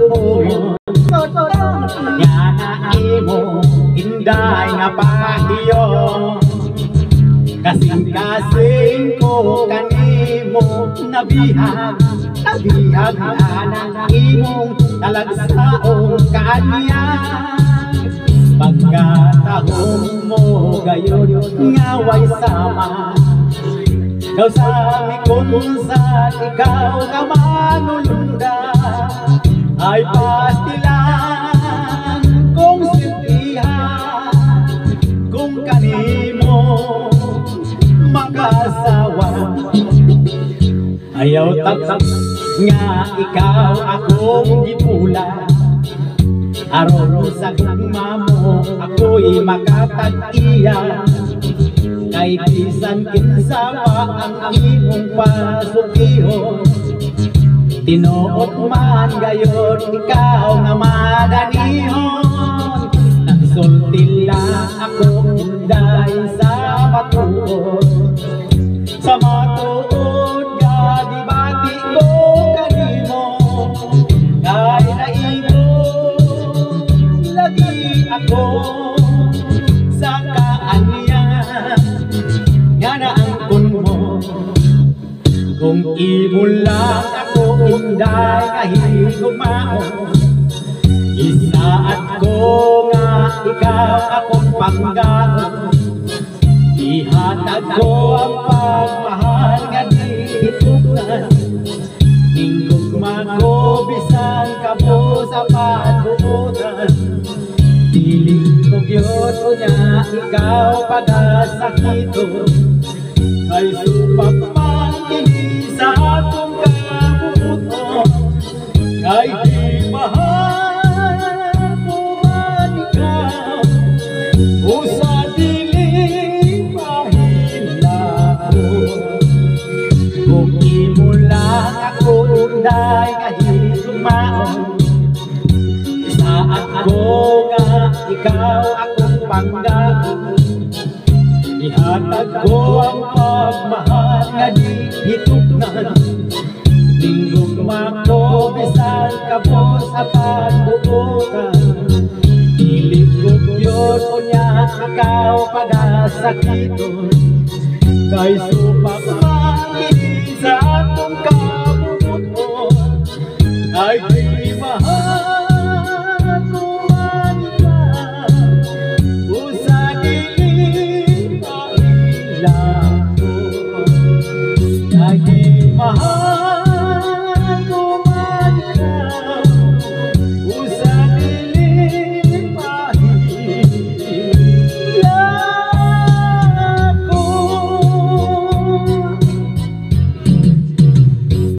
tuon nga na imo inday nga pahiyo kasing-kasing ko kanimo nabihag ana imong talagsaong kanya pagkatahong mo gayon nga way sama ikaw sa mikon sa ikaw ka manulunda ay pastilan kung sintihan kung kanimo makasawa ayaw tapos nga ikaw akong gipula aron sa gugma mo ako'y makatag-iya kay bisan kinsa pa ang imong pasukihon tinuot man gayon ikaw nga madanihon nagsulti lang ako inday sa matuod sa matuod nga dibati ko kanimo kay naingon lagi ako sa kaanya nga naangkon mo kung imo lang ako inday kahigugmaon isaat ko nga ikaw akong panggaon ihatag ko ang pagmahal nga di hitugnan hingugma ko bisan kamo sa pagbuutan piling ko gyud unya ikaw pagasakiton ay supak man kini sa atong kabuuton kay di mahal ko man ikaw usa dili mahilakon kung imo lang ako unday kahigugmaon isaat ko nga ikaw akong panggaon ihatag ko ang pagmahal nga di hitugnan tingugma ko bisan kamo sa pagbuutan piling ko gyud unya ikaw pagasakiton kay supak man kini sa atong kabuuton ay di mahal ko man ikaw usa dili mahilakon ay di mahal